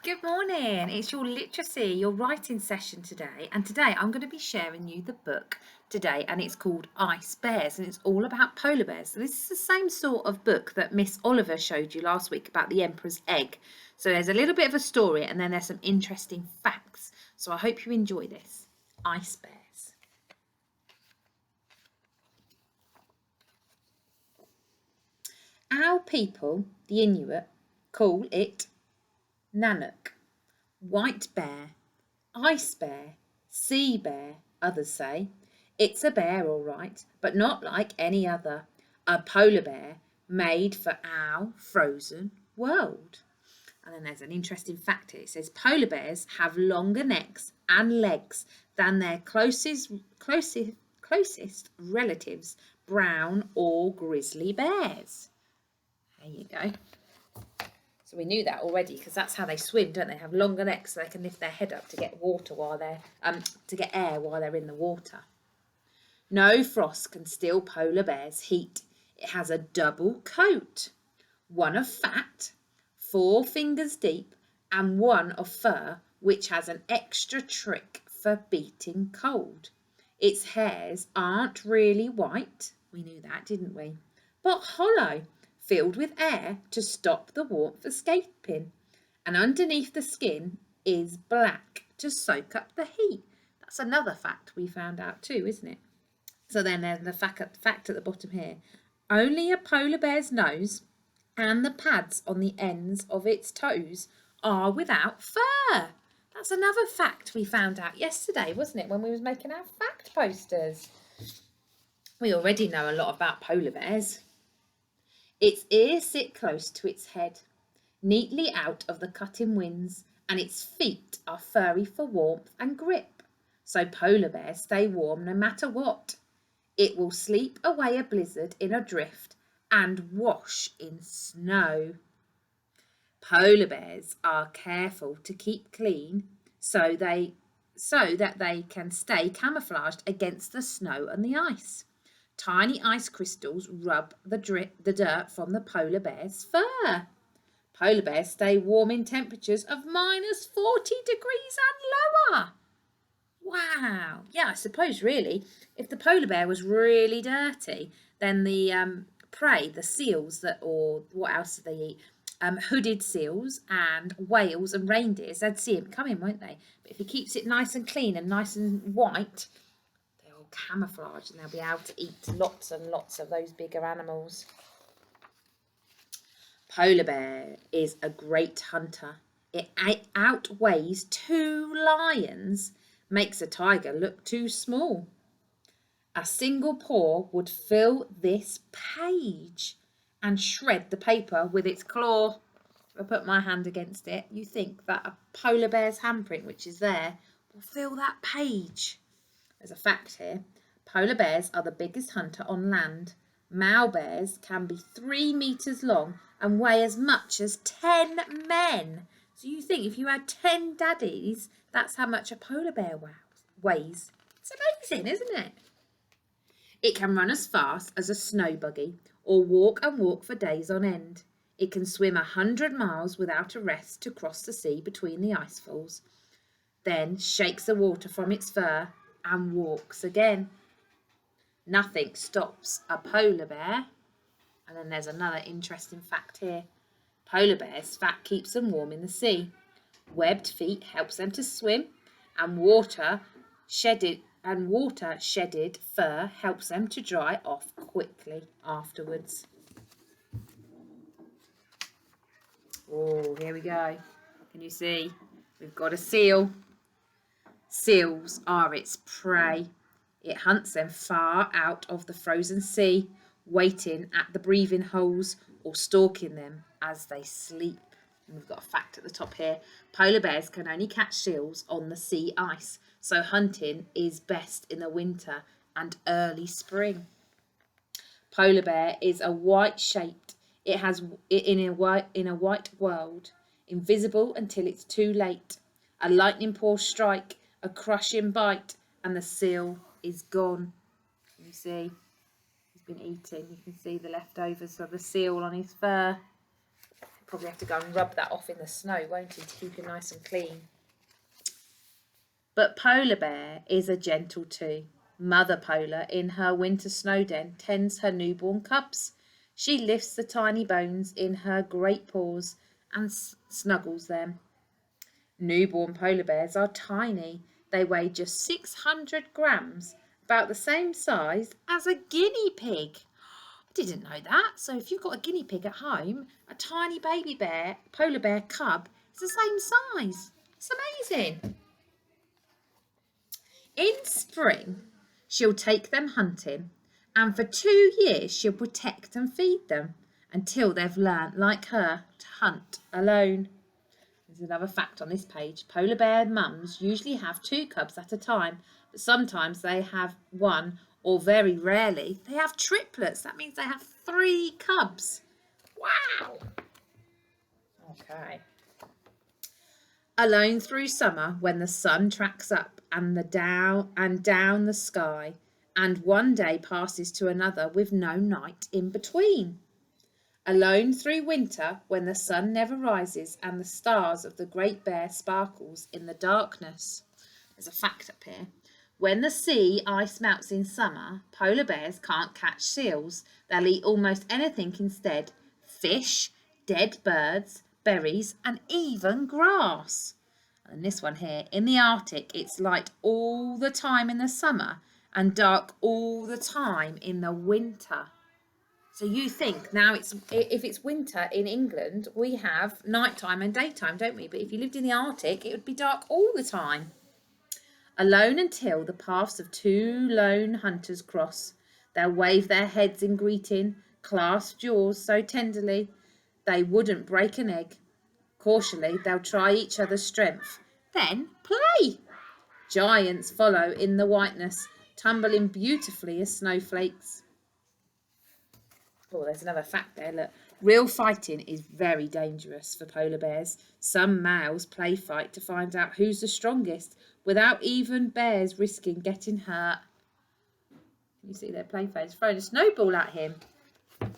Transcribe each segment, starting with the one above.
Good morning. It's your literacy, your writing session today. And today I'm going to be sharing you the book today, and it's called Ice Bears, and it's all about polar bears. So this is the same sort of book that Miss Oliver showed you last week about the Emperor's egg. So there's a little bit of a story and then there's some interesting facts. So I hope you enjoy this. Ice Bears. Our people, the Inuit, call it Nanook, white bear, ice bear, sea bear, others say. It's a bear, all right, but not like any other. A polar bear made for our frozen world. And then there's an interesting fact here. It says polar bears have longer necks and legs than their closest relatives, brown or grizzly bears. There you go. So we knew that already because that's how they swim, don't they? Have longer necks so they can lift their head up to get water while they're to get air while they're in the water. No frost can steal polar bear's heat. It has a double coat, one of fat, 4 fingers deep, and one of fur, which has an extra trick for beating cold. Its hairs aren't really white, we knew that, didn't we? But hollow, filled with air to stop the warmth escaping. And underneath the skin is black to soak up the heat. That's another fact we found out too, isn't it? So then there's the fact at the bottom here. Only a polar bear's nose and the pads on the ends of its toes are without fur. That's another fact we found out yesterday, wasn't it, when we was making our fact posters. We already know a lot about polar bears. Its ears sit close to its head, neatly out of the cutting winds, and its feet are furry for warmth and grip. So polar bears stay warm no matter what. It will sleep away a blizzard in a drift and wash in snow. Polar bears are careful to keep clean so that they can stay camouflaged against the snow and the ice. Tiny ice crystals rub the dirt from the polar bear's fur. Polar bears stay warm in temperatures of -40 degrees and lower. Wow. Yeah, I suppose really, if the polar bear was really dirty, then the prey, the seals or what else do they eat? Hooded seals and whales and reindeers, they'd see him coming, won't they? But if he keeps it nice and clean and nice and white, they'll camouflage and they'll be able to eat lots and lots of those bigger animals. Polar bear is a great hunter. It outweighs 2 lions, makes a tiger look too small. A single paw would fill this page and shred the paper with its claw. If I put my hand against it, you think that a polar bear's handprint, which is there, will fill that page. There's a fact here. Polar bears are the biggest hunter on land. Male bears can be 3 metres long and weigh as much as 10 men. So you think if you had 10 daddies, that's how much a polar bear weighs. It's amazing, isn't it? It can run as fast as a snow buggy or walk and walk for days on end. It can swim 100 miles without a rest to cross the sea between the icefalls, then shakes the water from its fur and walks again. Nothing stops a polar bear. And then there's another interesting fact here. Polar bears' fat keeps them warm in the sea. Webbed feet helps them to swim, and water shedded fur helps them to dry off quickly afterwards. Oh, here we go. Can you see? We've got a seal. Seals are its prey. It hunts them far out of the frozen sea, waiting at the breathing holes or stalking them as they sleep. And we've got a fact at the top here. Polar bears can only catch seals on the sea ice, so hunting is best in the winter and early spring. Polar bear is a white-shaped. It has in a white world, invisible until it's too late. A lightning paw strike, a crushing bite, and the seal is gone. You see, he's been eating. You can see the leftovers of the seal on his fur. Probably have to go and rub that off in the snow, won't he, to keep him nice and clean. But Polar Bear is a gentle too. Mother Polar, in her winter snow den, tends her newborn cubs. She lifts the tiny bones in her great paws and snuggles them. Newborn polar bears are tiny. They weigh just 600 grams, about the same size as a guinea pig. I didn't know that. So if you've got a guinea pig at home, a tiny baby bear, polar bear cub, is the same size. It's amazing. In spring, she'll take them hunting, and for 2 years she'll protect and feed them until they've learnt, like her, to hunt alone. There's another fact on this page. Polar bear mums usually have 2 cubs at a time, but sometimes they have 1, or very rarely, they have triplets. That means they have 3 cubs. Wow! Okay. Alone through summer, when the sun tracks up and down the sky, and one day passes to another with no night in between. Alone through winter, when the sun never rises and the stars of the Great Bear sparkles in the darkness. There's a fact up here. When the sea ice melts in summer, polar bears can't catch seals. They'll eat almost anything instead. Fish, dead birds, berries, and even grass. And this one here, in the Arctic, it's light all the time in the summer and dark all the time in the winter. So you think now if it's winter in England, we have nighttime and daytime, don't we? But if you lived in the Arctic, it would be dark all the time. Alone until the paths of 2 lone hunters cross. They'll wave their heads in greeting, clasp jaws so tenderly they wouldn't break an egg. Cautiously, they'll try each other's strength. Then play. Giants follow in the whiteness, tumbling beautifully as snowflakes. Oh, there's another fact there. Look, real fighting is very dangerous for polar bears. Some males play fight to find out who's the strongest, without even bears risking getting hurt. Can you see their play fight? It's throwing a snowball at him. Okay.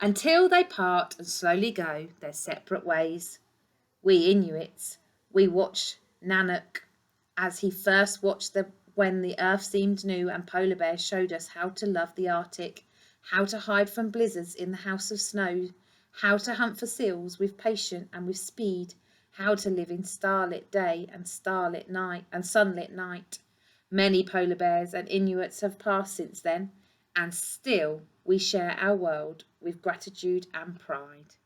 Until they part and slowly go their separate ways. We Inuits, we watch Nanook as he first watched when the earth seemed new, and polar bears showed us how to love the Arctic, how to hide from blizzards in the house of snow, how to hunt for seals with patience and with speed, how to live in starlit day and starlit night and sunlit night. Many polar bears and Inuits have passed since then, and still we share our world with gratitude and pride.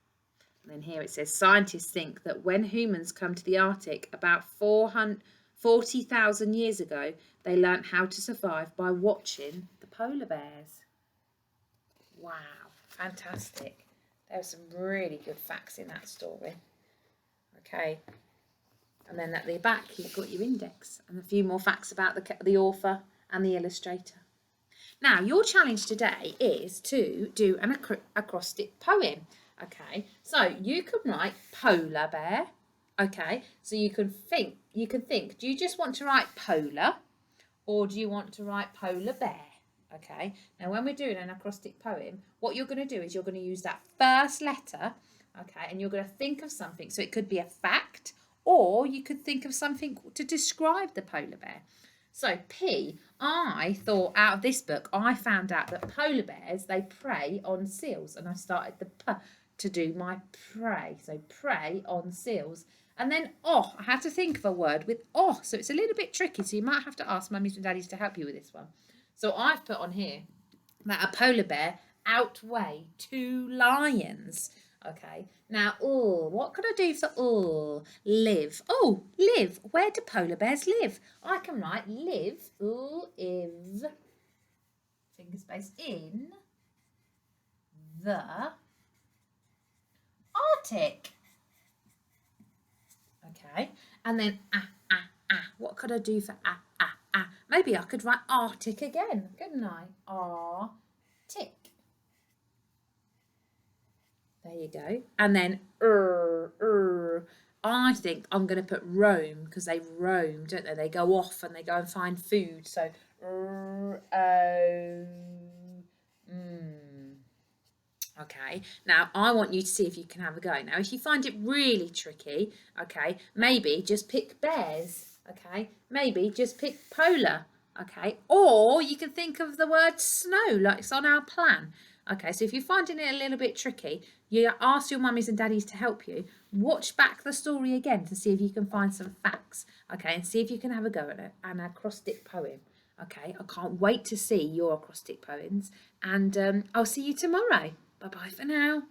And then here it says, scientists think that when humans come to the Arctic about 40,000 years ago, they learnt how to survive by watching the polar bears. Wow, fantastic. There are some really good facts in that story. Okay, and then at the back you've got your index and a few more facts about the author and the illustrator. Now, your challenge today is to do an acrostic poem. Okay, so you can write polar bear. Okay, so you can think, do you just want to write polar or do you want to write polar bear? Okay, now when we're doing an acrostic poem, what you're going to do is you're going to use that first letter, okay, and you're going to think of something. So it could be a fact or you could think of something to describe the polar bear. So P, I thought out of this book, I found out that polar bears, they prey on seals, and I started the P to do my prey. So prey on seals. And then I had to think of a word with so it's a little bit tricky, so you might have to ask mummies and daddies to help you with this one. So I've put on here that a polar bear outweigh 2 lions. Okay, now what could I do for live? Live. Where do polar bears live? I can write live, if, finger space, in the Arctic. Okay, and then what could I do for Maybe I could write Arctic again, couldn't I? Arctic. There you go. And then I think I'm going to put roam, because they roam, don't they? They go off and they go and find food. So Okay, now I want you to see if you can have a go. Now, if you find it really tricky, okay, maybe just pick bears, okay, maybe just pick polar, okay, or you can think of the word snow like it's on our plan. Okay, so if you're finding it a little bit tricky, you ask your mummies and daddies to help you. Watch back the story again to see if you can find some facts, okay, and see if you can have a go at it, an acrostic poem. Okay, I can't wait to see your acrostic poems, and I'll see you tomorrow. Bye bye for now.